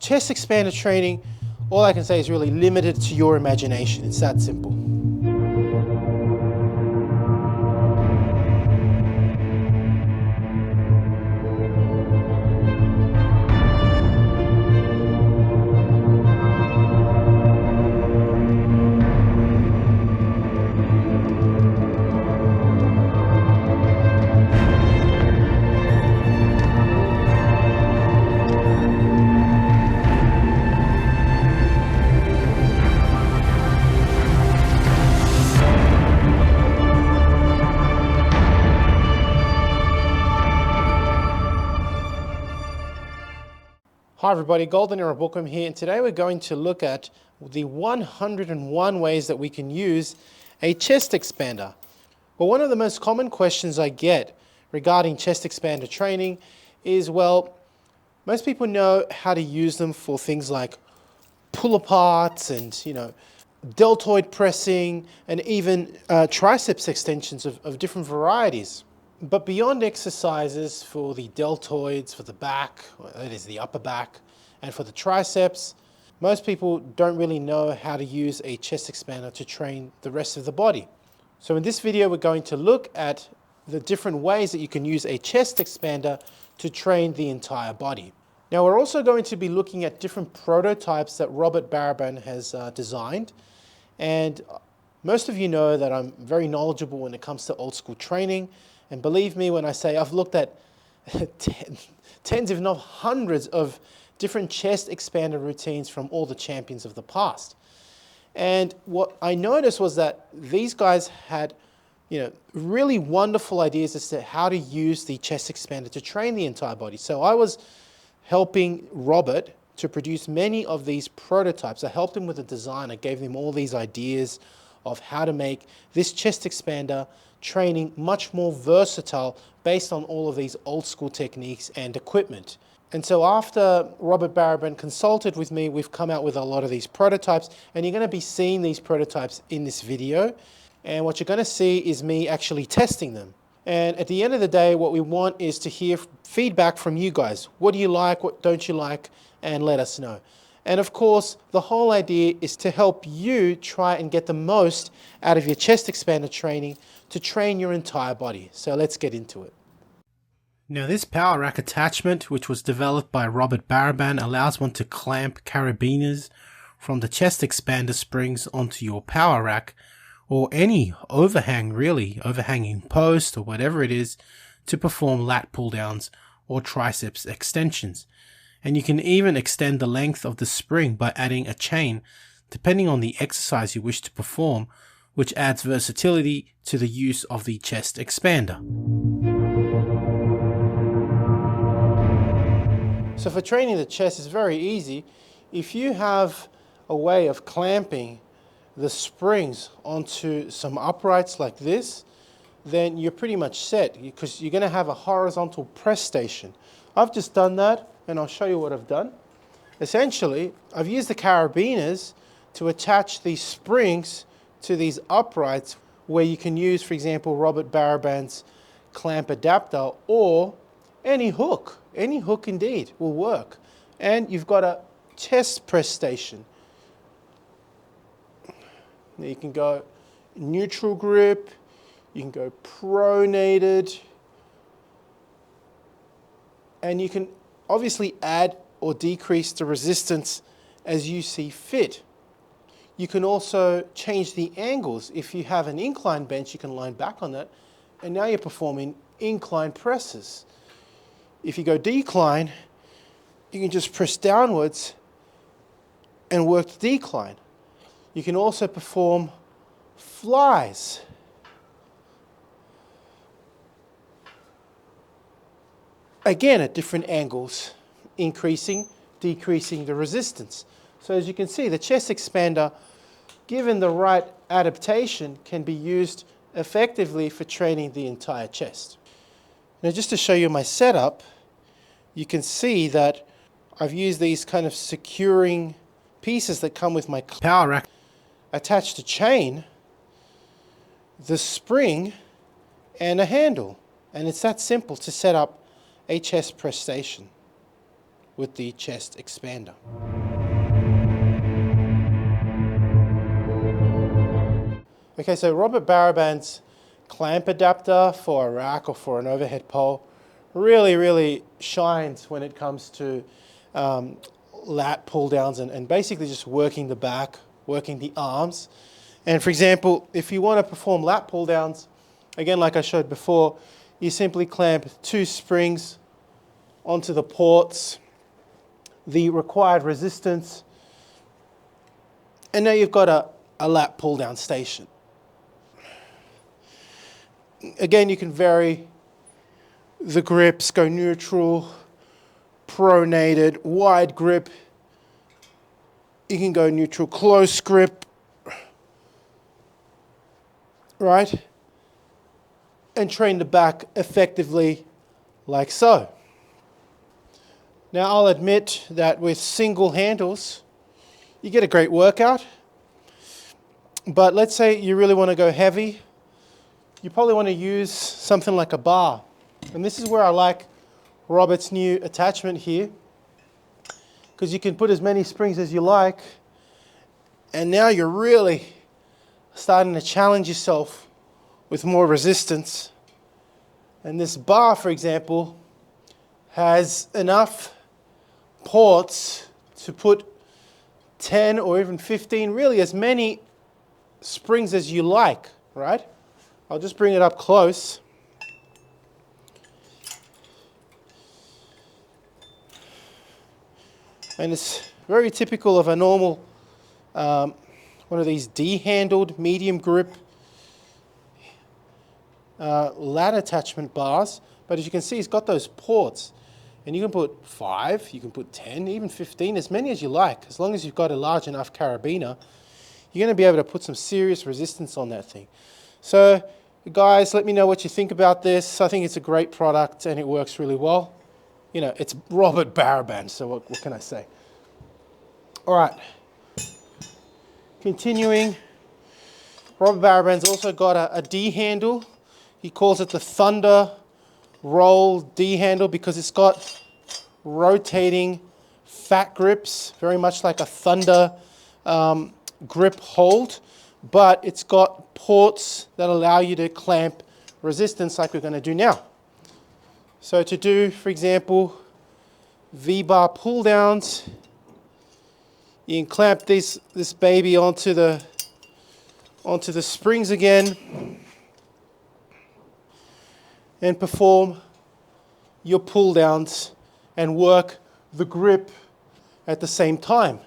chest expander training, all I can say is really limited to your imagination. It's that simple. Hi everybody, Golden Era Bookworm here, and today we're going to look at the 101 ways that we can use a chest expander. Well, one of the most common questions I get regarding chest expander training is, well, most people know how to use them for things like pull-aparts and, deltoid pressing and even triceps extensions of different varieties. But beyond exercises for the deltoids, for the back, that is the upper back, and for the triceps, most people don't really know how to use a chest expander to train the rest of the body. So in this video, we're going to look at the different ways that you can use a chest expander to train the entire body. Now, we're also going to be looking at different prototypes that Robert Baraban has designed. And most of you know that I'm very knowledgeable when it comes to old school training. And believe me when I say I've looked at tens if not hundreds of different chest expander routines from all the champions of the past. And what I noticed was that these guys had, really wonderful ideas as to how to use the chest expander to train the entire body. So I was helping Robert to produce many of these prototypes. I helped him with the design. I gave him all these ideas of how to make this chest expander training much more versatile based on all of these old school techniques and equipment. And so after Robert Baraban consulted with me, we've come out with a lot of these prototypes, and you're going to be seeing these prototypes in this video. And what you're going to see is me actually testing them. And at the end of the day, what we want is to hear feedback from you guys. What do you like? What don't you like? And let us know. And of course, the whole idea is to help you try and get the most out of your chest expander training to train your entire body. So let's get into it. Now, this power rack attachment, which was developed by Robert Baraban, allows one to clamp carabiners from the chest expander springs onto your power rack, or any overhanging post or whatever it is, to perform lat pull downs or triceps extensions. And you can even extend the length of the spring by adding a chain, depending on the exercise you wish to perform, which adds versatility to the use of the chest expander. So for training the chest, it's very easy. If you have a way of clamping the springs onto some uprights like this, then you're pretty much set, because you're going to have a horizontal press station. I've just done that, and I'll show you what I've done. Essentially, I've used the carabiners to attach these springs to these uprights, where you can use, for example, Robert Baraban's clamp adapter, or any hook indeed will work. And you've got a chest press station. Now you can go neutral grip, you can go pronated, and you can obviously add or decrease the resistance as you see fit. You can also change the angles. If you have an incline bench, you can line back on that, and now you're performing incline presses. If you go decline, you can just press downwards and work the decline. You can also perform flies. Again, at different angles, increasing, decreasing the resistance. So as you can see, the chest expander, given the right adaptation, can be used effectively for training the entire chest. Now, just to show you my setup, you can see that I've used these kind of securing pieces that come with my power rack, attached a chain, the spring, and a handle. And it's that simple to set up a chest press station. with the chest expander. Okay, so Robert Baraband's clamp adapter for a rack or for an overhead pole really shines when it comes to lat pull downs and basically just working the back, working the arms. And for example, if you want to perform lat pull downs, again, like I showed before, you simply clamp 2 springs onto the ports, the required resistance, and now you've got a lat pull down station. Again, you can vary the grips, go neutral, pronated, wide grip. You can go neutral, close grip, right? And train the back effectively like so. Now, I'll admit that with single handles, you get a great workout. But let's say you really want to go heavy. You probably want to use something like a bar. And this is where I like Robert's new attachment here, because you can put as many springs as you like, and now you're really starting to challenge yourself with more resistance. And this bar, for example, has enough ports to put 10 or even 15, really as many springs as you like, right? I'll just bring it up close. And it's very typical of a normal, one of these D-handled medium grip lat attachment bars. But as you can see, it's got those ports. And you can put 5, you can put 10, even 15, as many as you like. As long as you've got a large enough carabiner, you're going to be able to put some serious resistance on that thing. So, guys, let me know what you think about this. I think it's a great product and it works really well. You know, it's Robert Baraband, so what can I say? All right. Continuing, Robert Baraband's also got a D handle. He calls it the Thunder Roll D handle because it's got rotating fat grips, very much like a Thunder grip hold, but it's got ports that allow you to clamp resistance like we're going to do now. So to do, for example, V-bar pull downs, you can clamp this baby onto the springs again and perform your pull downs and work the grip at the same time.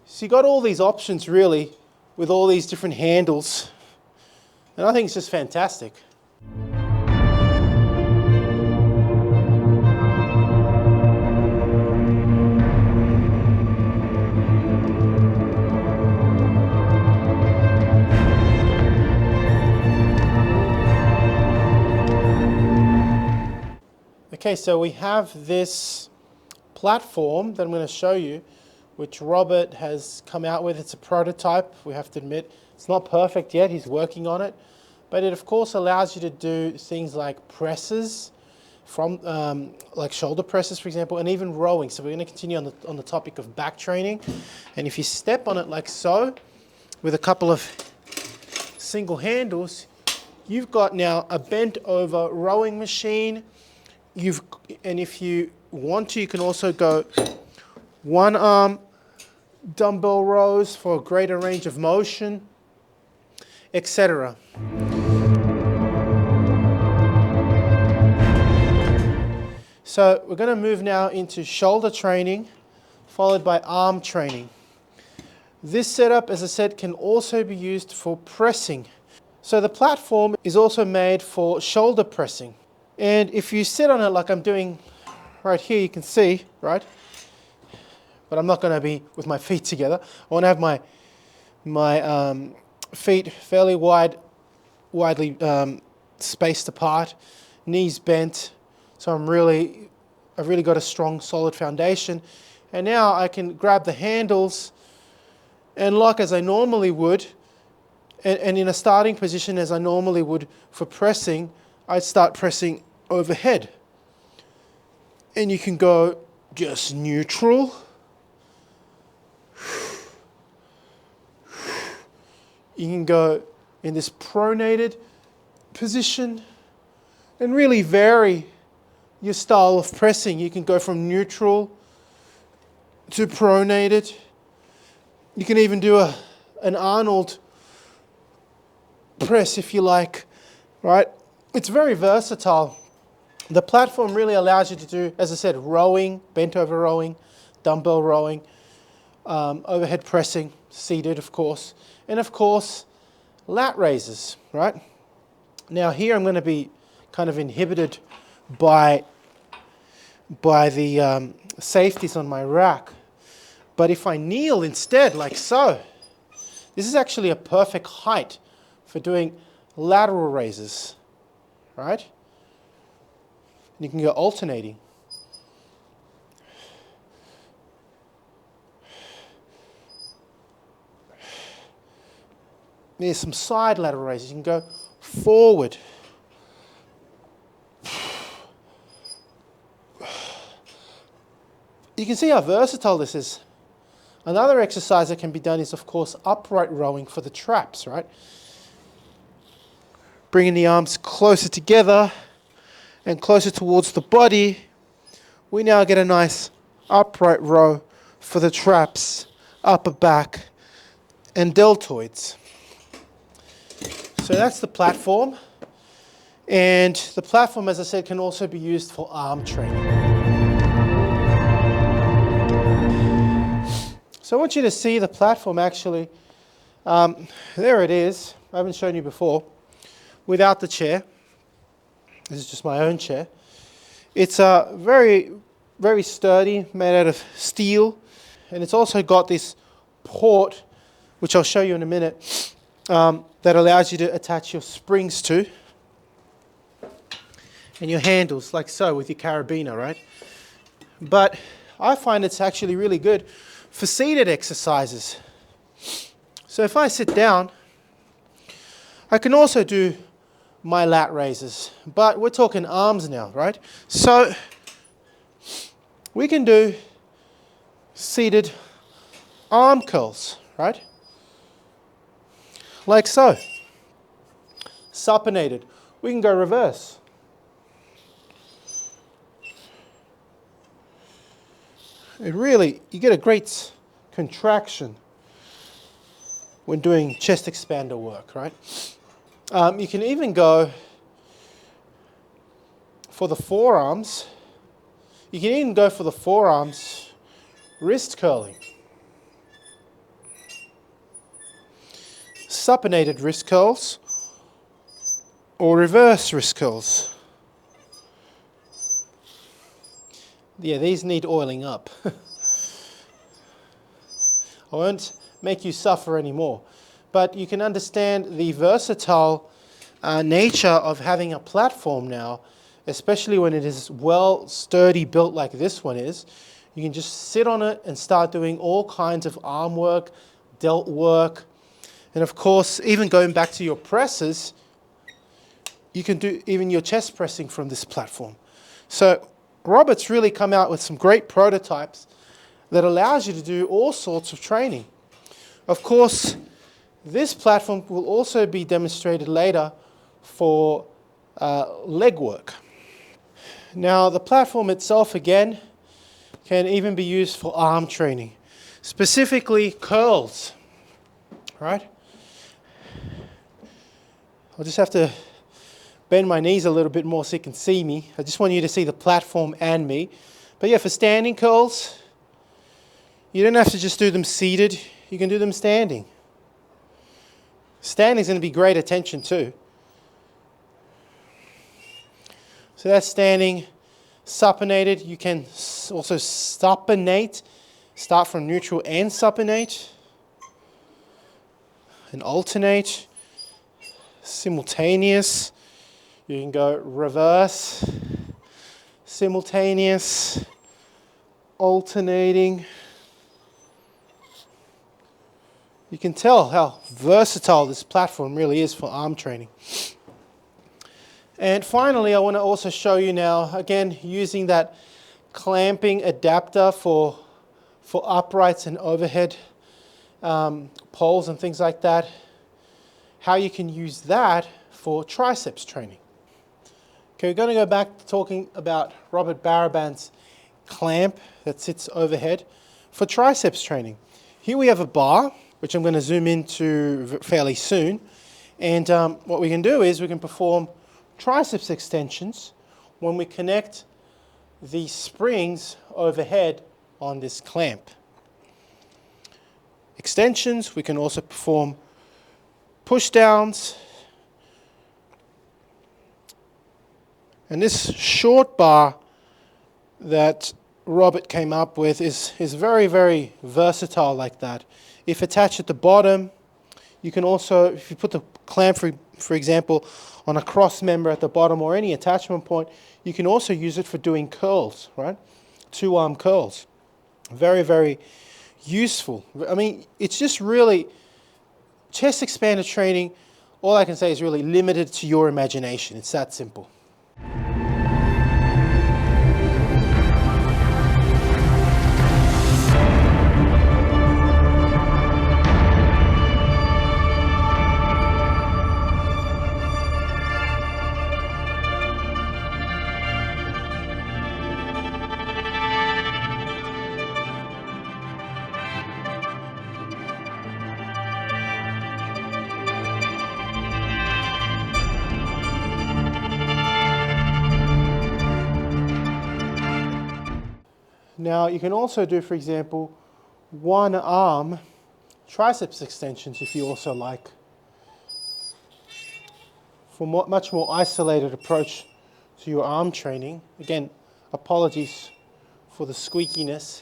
So you got all these options really with all these different handles, and I think it's just fantastic. Okay, so we have this platform that I'm going to show you, which Robert has come out with. It's a prototype, we have to admit. It's not perfect yet, he's working on it. But it of course allows you to do things like presses, from like shoulder presses, for example, and even rowing. So we're going to continue on the topic of back training. And if you step on it like so, with a couple of single handles, you've got now a bent over rowing machine. And if you want to, you can also go one arm dumbbell rows for a greater range of motion, etc. So we're going to move now into shoulder training, followed by arm training. This setup, as I said, can also be used for pressing. So the platform is also made for shoulder pressing. And if you sit on it like I'm doing right here, you can see, right? But I'm not going to be with my feet together. I want to have my feet fairly widely spaced apart, knees bent. So I've really got a strong, solid foundation. And now I can grab the handles and lock as I normally would, and in a starting position as I normally would for pressing, I'd start pressing overhead. And you can go just neutral. You can go in this pronated position and really vary your style of pressing. You can go from neutral to pronated. You can even do an Arnold press if you like, right? It's very versatile. The platform really allows you to do, as I said, rowing, bent over rowing, dumbbell rowing, overhead pressing, seated of course, and of course lat raises, right? Now here I'm going to be kind of inhibited by the safeties on my rack, but if I kneel instead like so, this is actually a perfect height for doing lateral raises, right? You can go alternating. There's some side lateral raises. You can go forward. You can see how versatile this is. Another exercise that can be done is, of course, upright rowing for the traps, right? Bringing the arms closer together and closer towards the body. We now get a nice upright row for the traps, upper back, and deltoids. So that's the platform. And the platform, as I said, can also be used for arm training. So I want you to see the platform actually. There it is. I haven't shown you before. Without the chair. This is just my own chair. It's very, very sturdy, made out of steel. And it's also got this port, which I'll show you in a minute, that allows you to attach your springs to. And your handles, like so, with your carabiner, right? But I find it's actually really good for seated exercises. So if I sit down, I can also do my lat raises, but we're talking arms now, right? So we can do seated arm curls, right? Like so. Supinated. We can go reverse. It really, you get a great contraction when doing chest expander work, right? You can even go for the forearms. You can even go for the forearms wrist curling. Supinated wrist curls or reverse wrist curls. Yeah, these need oiling up. I won't make you suffer anymore. But you can understand the versatile nature of having a platform now, especially when it is well sturdy built like this one is. You can just sit on it and start doing all kinds of arm work, delt work, and of course, even going back to your presses, you can do even your chest pressing from this platform. So Robert's really come out with some great prototypes that allows you to do all sorts of training. Of course, this platform will also be demonstrated later for leg work. Now, the platform itself, again, can even be used for arm training, specifically curls, right? I'll just have to bend my knees a little bit more so you can see me. I just want you to see the platform and me. But yeah, for standing curls, you don't have to just do them seated. You can do them standing. Standing is going to be great attention too. So that's standing. Supinated. You can also supinate. Start from neutral and supinate. And alternate. Simultaneous. You can go reverse, simultaneous, alternating. You can tell how versatile this platform really is for arm training. And finally, I want to also show you now, again, using that clamping adapter for uprights and overhead poles and things like that, how you can use that for triceps training. Okay, we're going to go back to talking about Robert Baraban's clamp that sits overhead for triceps training. Here we have a bar, which I'm going to zoom into fairly soon. And what we can do is we can perform triceps extensions when we connect the springs overhead on this clamp. Extensions, we can also perform push downs. And this short bar that Robert came up with is very, very versatile like that. If attached at the bottom, you can also, if you put the clamp, for example, on a cross member at the bottom or any attachment point, you can also use it for doing curls, right? 2-arm curls. Very, very useful. I mean, it's just really, chest expander training, all I can say is really limited to your imagination. It's that simple. Now you can also do, for example, 1-arm triceps extensions if you also like. For much more isolated approach to your arm training. Again, apologies for the squeakiness.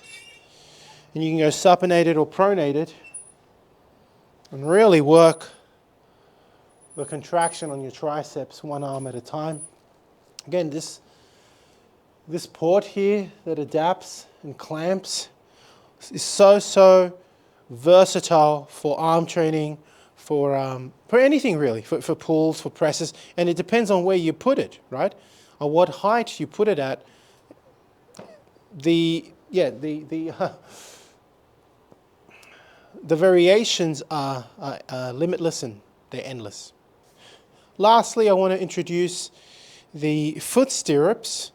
And you can go supinated or pronated and really work the contraction on your triceps 1 arm at a time. Again, this port here that adapts and clamps is so versatile for arm training, for anything really, for pulls, for presses, and it depends on where you put it, right? On what height you put it at. The variations are limitless and they're endless. Lastly, I want to introduce the foot stirrups.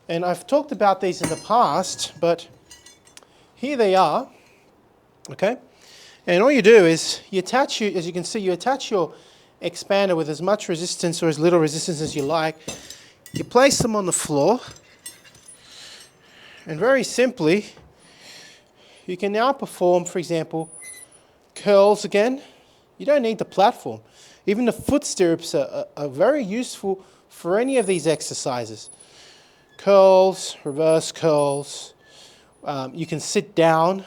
And I've talked about these in the past, but here they are, okay? And all you do is you attach, as you can see, you attach your expander with as much resistance or as little resistance as you like. You place them on the floor, and very simply, you can now perform, for example, curls again. You don't need the platform. Even the foot stirrups are very useful for any of these exercises. Curls, reverse curls. You can sit down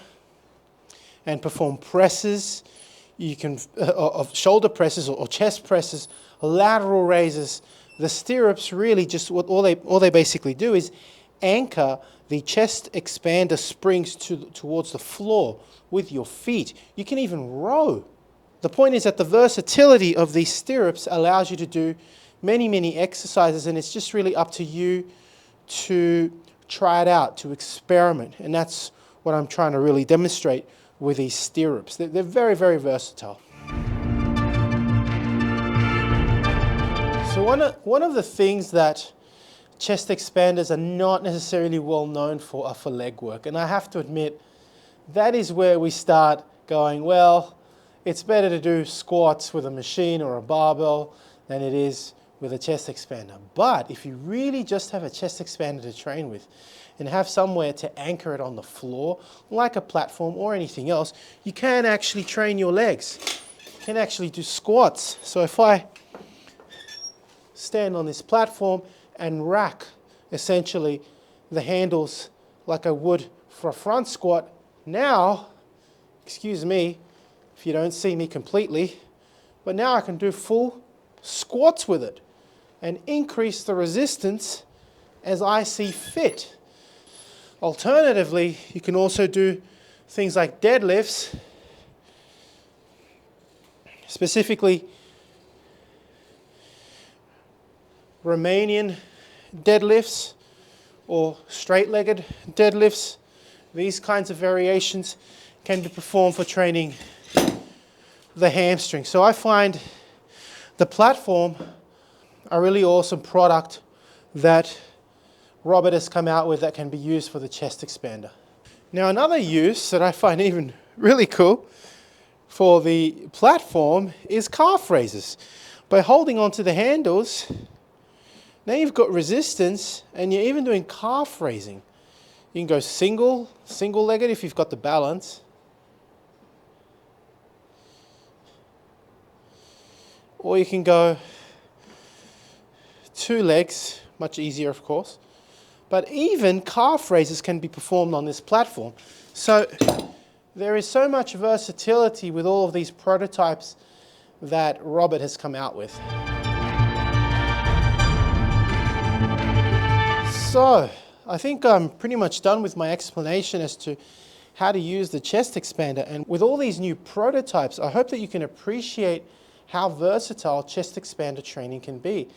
and perform presses. You can of shoulder presses or chest presses, lateral raises. The stirrups really just all they basically do is anchor the chest expander springs towards the floor with your feet. You can even row. The point is that the versatility of these stirrups allows you to do many exercises, and it's just really up to you to try it out, to experiment. And that's what I'm trying to really demonstrate with these stirrups. They're very versatile. So one of the things that chest expanders are not necessarily well known for are for leg work. And I have to admit, that is where we start going, well, it's better to do squats with a machine or a barbell than it is with a chest expander. But if you really just have a chest expander to train with and have somewhere to anchor it on the floor, like a platform or anything else, you can actually train your legs. You can actually do squats. So if I stand on this platform and rack essentially the handles like I would for a front squat, now, excuse me if you don't see me completely, but now I can do full squats with it and increase the resistance as I see fit. Alternatively, you can also do things like deadlifts, specifically Romanian deadlifts, or straight-legged deadlifts. These kinds of variations can be performed for training the hamstring. So I find the platform a really awesome product that Robert has come out with that can be used for the chest expander. Now another use that I find even really cool for the platform is calf raises. By holding onto the handles, now you've got resistance and you're even doing calf raising. You can go single-legged if you've got the balance. Or you can go two legs, much easier of course. But even calf raises can be performed on this platform. So there is so much versatility with all of these prototypes that Robert has come out with. So I think I'm pretty much done with my explanation as to how to use the chest expander. And with all these new prototypes, I hope that you can appreciate how versatile chest expander training can be.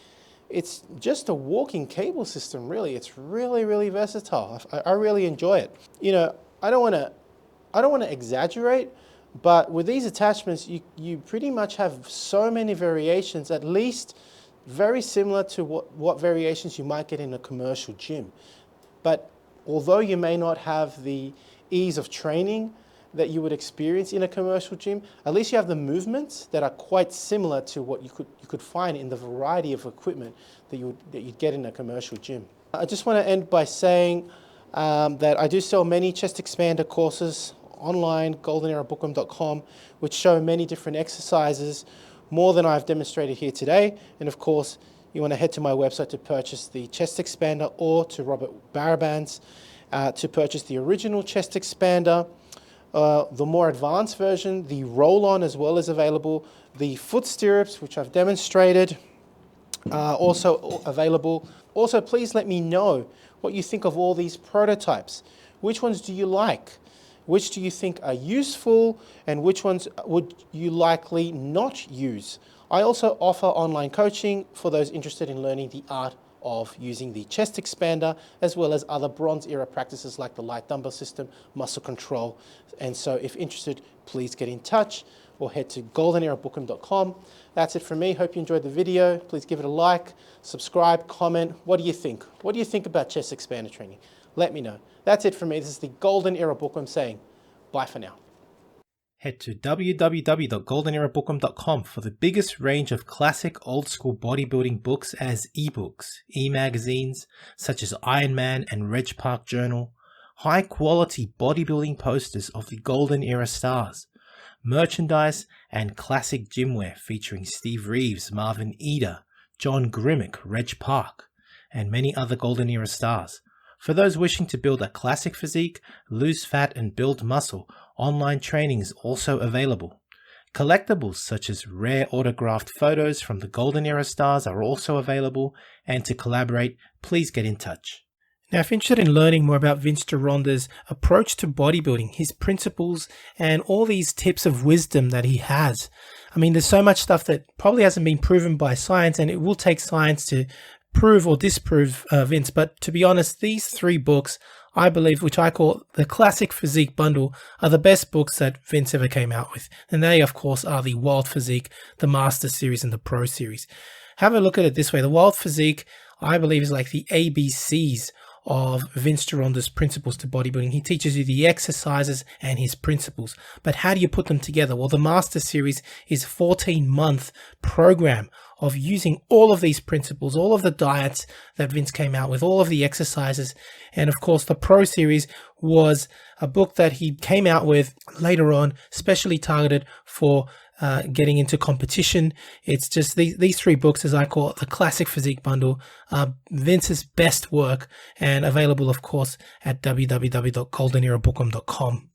It's just a walking cable system, really. It's really, really versatile. I really enjoy it. You know, I don't want to exaggerate, but with these attachments, you pretty much have so many variations, at least very similar to what variations you might get in a commercial gym. But although you may not have the ease of training that you would experience in a commercial gym, at least you have the movements that are quite similar to what you could find in the variety of equipment that you'd get in a commercial gym. I just want to end by saying that I do sell many chest expander courses online, goldenerabookham.com, which show many different exercises, more than I've demonstrated here today. And of course, you want to head to my website to purchase the chest expander, or to Robert Baraban's to purchase the original chest expander. The more advanced version, the Rollon as well, is available. The foot stirrups, which I've demonstrated, also available. Also, please let me know what you think of all these prototypes. Which ones do you like? Which do you think are useful, and which ones would you likely not use? I also offer online coaching for those interested in learning the art of using the chest expander, as well as other Bronze Era practices like the light dumbbell system, muscle control. And so if interested, please get in touch or head to goldenerabookham.com. That's it from me. Hope you enjoyed the video. Please give it a like, subscribe, comment. What do you think? What do you think about chest expander training? Let me know. That's it from me. This is the Golden Era Bookham saying bye for now. Head to www.goldenerabookham.com for the biggest range of classic old-school bodybuilding books as ebooks, e-magazines such as Iron Man and Reg Park Journal, high-quality bodybuilding posters of the Golden Era stars, merchandise and classic gymwear featuring Steve Reeves, Marvin Eder, John Grimmick, Reg Park, and many other Golden Era stars. For those wishing to build a classic physique, lose fat and build muscle, online training is also available. Collectibles such as rare autographed photos from the Golden Era stars are also available, and to collaborate, please get in touch. Now, if you're interested in learning more about Vince Gironda's approach to bodybuilding, his principles, and all these tips of wisdom that he has, I mean, there's so much stuff that probably hasn't been proven by science, and it will take science to prove or disprove Vince. But to be honest, these three books, I believe, which I call the Classic Physique Bundle, are the best books that Vince ever came out with. And they, of course, are the Wild Physique, the Master Series, and the Pro Series. Have a look at it this way. The Wild Physique, I believe, is like the ABCs of Vince Gironda's principles to bodybuilding. He teaches you the exercises and his principles. But how do you put them together? Well, the Master Series is a 14-month program of using all of these principles, all of the diets that Vince came out with, all of the exercises. And of course, the Pro Series was a book that he came out with later on, specially targeted for getting into competition. It's just these three books, as I call it, the Classic Physique Bundle, Vince's best work, and available, of course, at www.goldenerabookham.com.